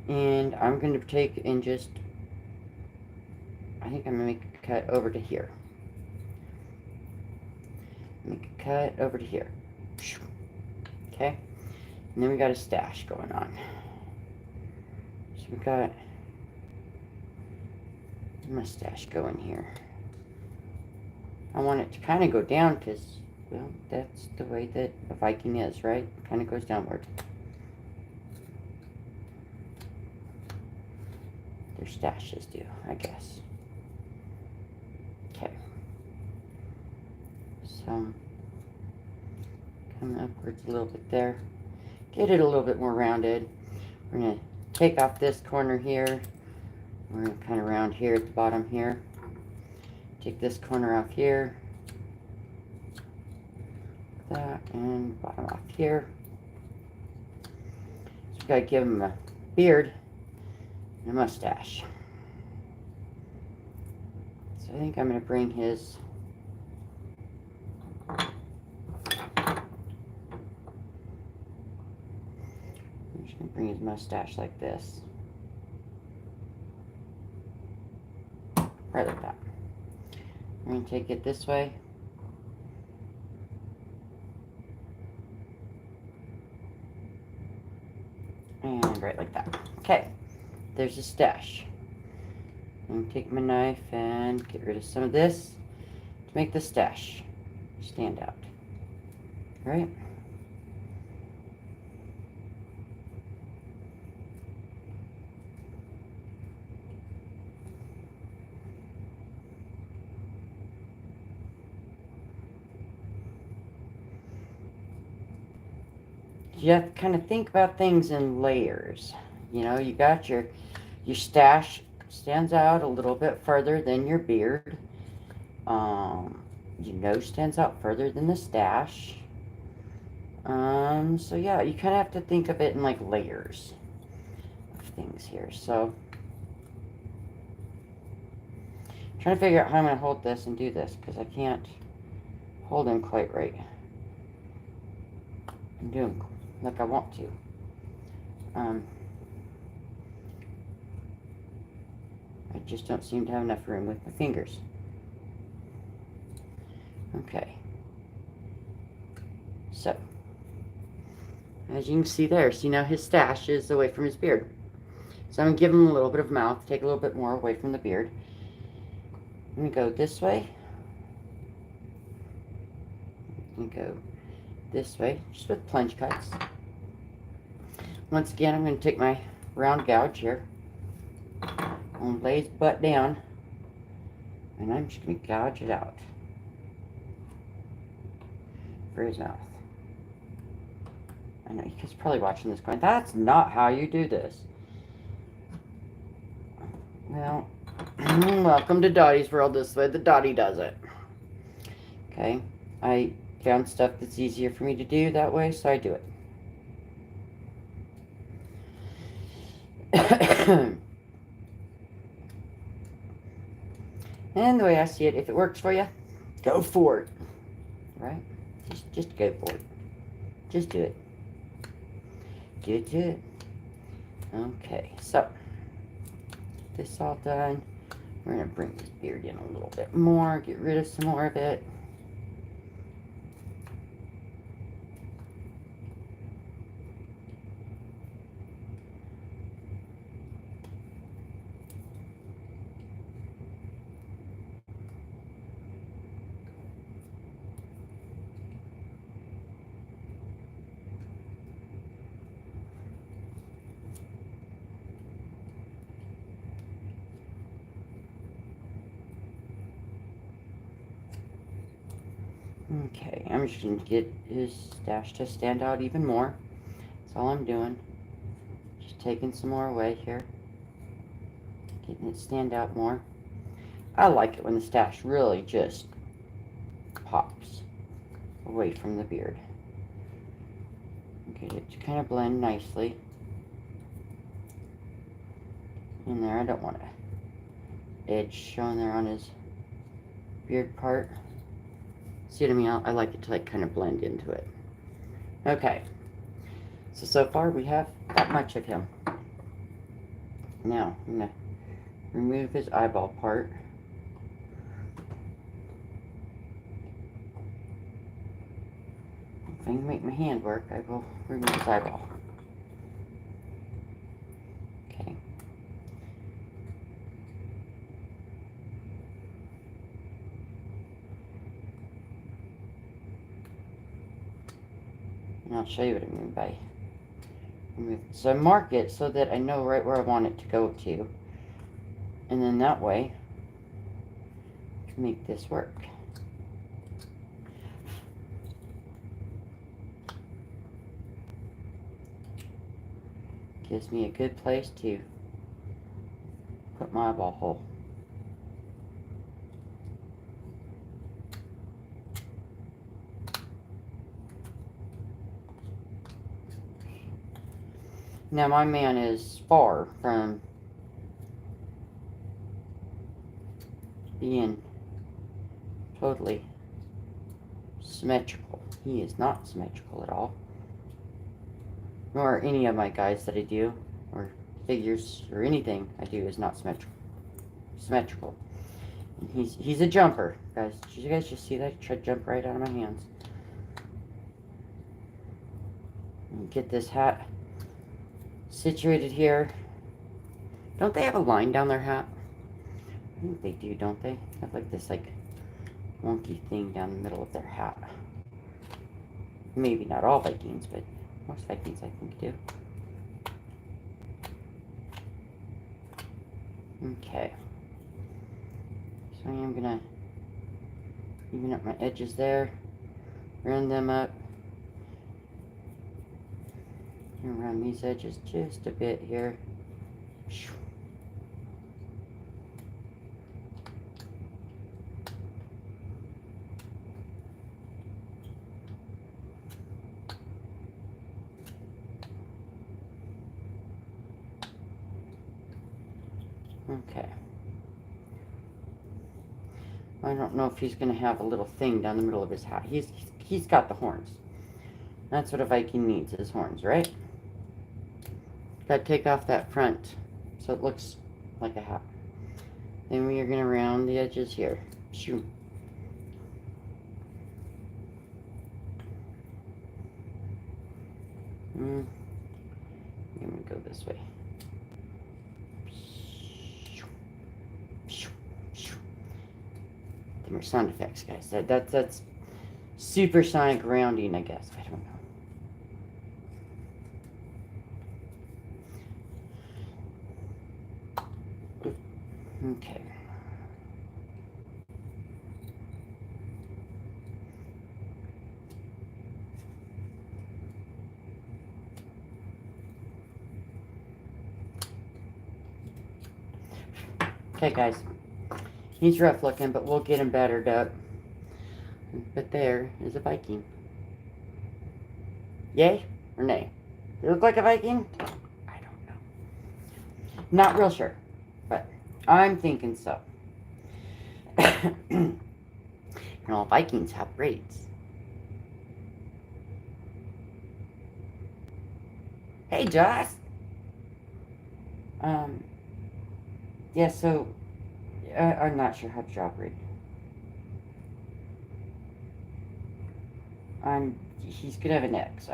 And I'm going to take and just, I think I'm going to make a cut over to here. Make a cut over to here. Okay? And then we got a stash going on. So we got a mustache going here. I want it to kind of go down because, well, that's the way that a Viking is, right? Kind of goes downward. Their stashes do, I guess. Okay. So, come upwards a little bit there. Get it a little bit more rounded. We're going to take off this corner here. We're going to kind of round here at the bottom here. Take this corner off here. That, and bottom off here. So we got to give him a beard and a mustache. So I think I'm going to bring his mustache like this. Right like that. I'm going to take it this way. And right like that. Okay. There's a stash. I'm going to take my knife and get rid of some of this to make the stash stand out. Right? you have to kind of think about things in layers. You know, you got your stash stands out a little bit further than your beard. Your nose stands out further than the stash. So yeah, you kind of have to think of it in like layers of things here. So, trying to figure out how I'm going to hold this and do this because I can't hold him quite right and do him like I want to. I just don't seem to have enough room with my fingers. Okay. So, as you can see there, see now his stash is away from his beard. So I'm going to give him a little bit of mouth, take a little bit more away from the beard. I'm going to go this way. And go this way, just with plunge cuts. Once again, I'm going to take my round gouge here. I'm going to lay his butt down. And I'm just going to gouge it out for his mouth. I know you guys are probably watching this going, that's not how you do this. Well, welcome to Dottie's world. This way the Dottie does it. Okay, I found stuff that's easier for me to do that way, so I do it. And the way I see it, if it works for you, go for it. Right? Just go for it. Just do it. Do it. Okay, so this all done. We're going to bring this beard in a little bit more, get rid of some more of it. Okay, I'm just going to get his stash to stand out even more. That's all I'm doing. Just taking some more away here. Getting it stand out more. I like it when the stash really just pops away from the beard. Get it to kind of blend nicely in there. I don't want an edge showing there on his beard part. See what I mean? I like it to like kind of blend into it. Okay. So far we have that much of him. Now I'm going to remove his eyeball part. If I can make my hand work, I will remove his eyeball. Okay. And I'll show you what I mean by remove. So I mark it so that I know right where I want it to go to. And then that way, I can make this work. Gives me a good place to put my eyeball hole. Now my man is far from being totally symmetrical. He is not symmetrical at all. Nor any of my guys that I do, or figures, or anything I do is not symmetrical. And he's a jumper, guys. Did you guys just see that? He tried to jump right out of my hands. And get this hat situated here. Don't they have a line down their hat? I think they do, don't they? They have like this like wonky thing down the middle of their hat. Maybe not all Vikings, but most Vikings I think do. Okay. So I am gonna even up my edges there, round them up, Around these edges just a bit here. Okay. I don't know if he's going to have a little thing down the middle of his hat. He's got the horns. That's what a Viking needs, is horns, right? Got to take off that front so it looks like a hat. Then we are going to round the edges here. Shoo. I'm going to go this way. Them are sound effects, guys. That's supersonic rounding, I guess. I don't know. Okay. Okay, guys. He's rough looking, but we'll get him battered up. But there is a Viking. Yay or nay? Does it look like a Viking? I don't know. Not real sure, but I'm thinking so. And all Vikings have braids. Hey, Joss. Yeah, so I'm not sure how to draw a braid. He's gonna have an X.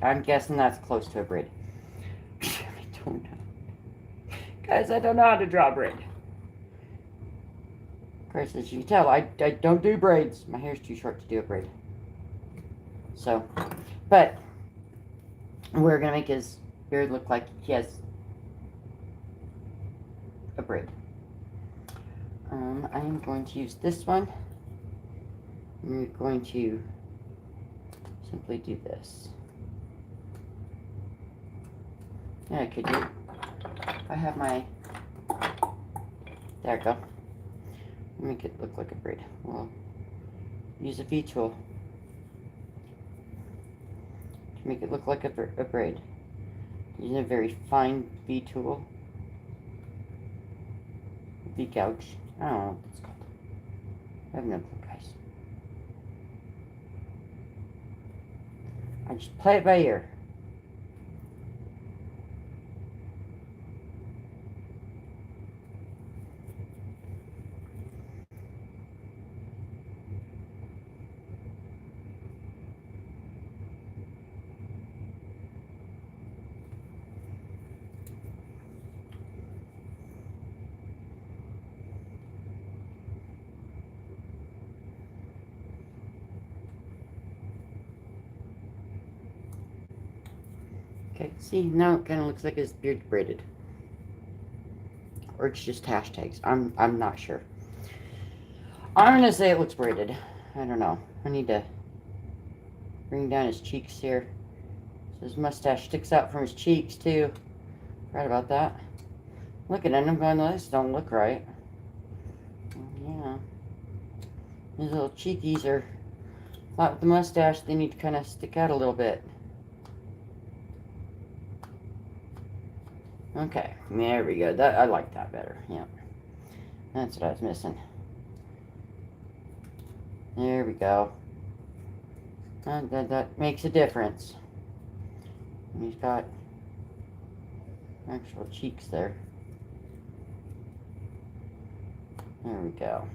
I'm guessing that's close to a braid. I don't know. Guys, I don't know how to draw a braid. Of course, as you can tell, I don't do braids. My hair's too short to do a braid. So, but we're gonna make his beard look like he has a braid. I am going to use this one. We're going to simply do this. Yeah, I could do. I have my. There we go. Make it look like a braid. We'll use a V tool to make it look like a braid. Using a very fine V tool. V gouge. I don't know what it's called. I have no clue, guys. I just play it by ear. Okay, see, now it kind of looks like his beard's braided. Or it's just hashtags. I'm not sure. I'm gonna say it looks braided. I don't know. I need to bring down his cheeks here. So his mustache sticks out from his cheeks too. Right about that. Looking at him going, this don't look right. Yeah. His little cheekies are flat with the mustache. They need to kind of stick out a little bit. Okay, there we go. I like that better. Yeah, that's what I was missing. There we go. That makes a difference. And he's got actual cheeks there. There we go.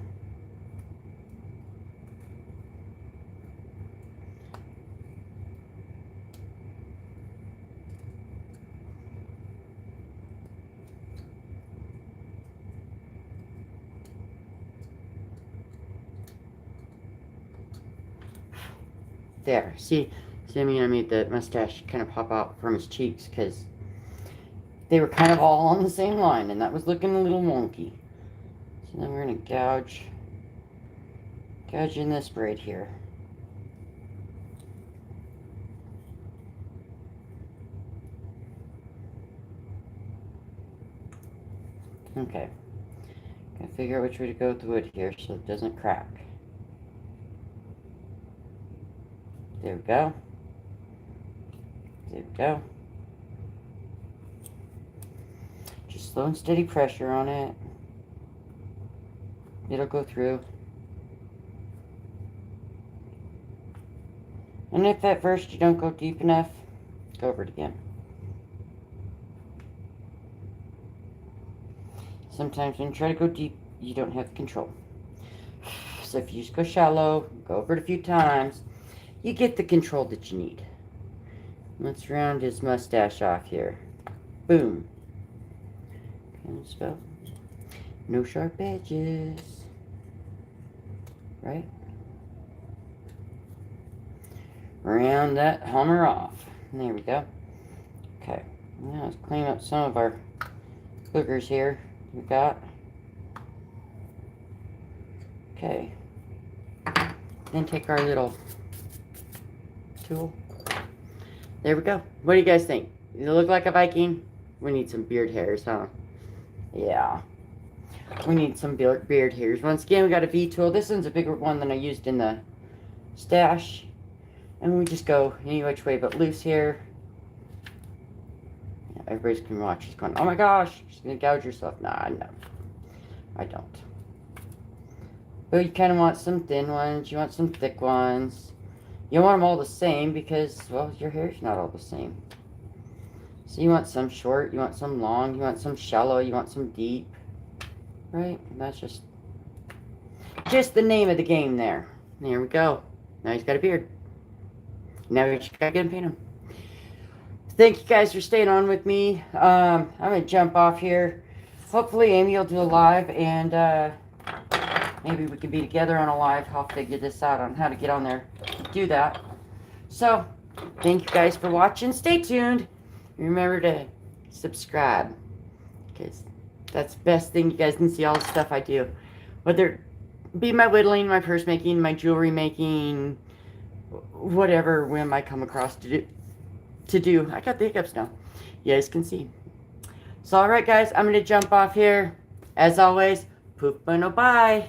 There. See, I mean, I made the mustache kind of pop out from his cheeks because they were kind of all on the same line, and that was looking a little wonky. So then we're going to gouge in this braid here. Okay. Gotta figure out which way to go with the wood here so it doesn't crack. There we go. There we go. Just slow and steady pressure on it. It'll go through. And if at first you don't go deep enough, go over it again. Sometimes when you try to go deep, you don't have control. So if you just go shallow, go over it a few times, you get the control that you need. Let's round his mustache off here. Boom. And spell. No sharp edges. Right? Round that hummer off. There we go. Okay. Now let's clean up some of our boogers here we got. Okay. Then take our little tool. There we go. What do you guys think? Does it look like a Viking? We need some beard hairs, huh? Yeah. We need some beard hairs. Once again, we got a V-tool. This one's a bigger one than I used in the stash. And we just go any which way but loose here. Yeah, everybody's going to watch. It's going, oh my gosh, you're going to gouge yourself. Nah, no. I don't. But you kind of want some thin ones. You want some thick ones. You don't want them all the same because, well, your hair's not all the same. So you want some short, you want some long, you want some shallow, you want some deep. Right? And that's just the name of the game there. There we go. Now he's got a beard. Now we just gotta get him paint him. Thank you guys for staying on with me. I'm gonna jump off here. Hopefully Amy will do a live and maybe we can be together on a live. I'll figure this out on how to get on there to do that. So, thank you guys for watching. Stay tuned. Remember to subscribe. Because that's the best thing. You guys can see all the stuff I do. Whether it be my whittling, my purse making, my jewelry making, whatever whim I come across to do. I got the hiccups now. You guys can see. So, alright guys, I'm going to jump off here. As always, poop no bye.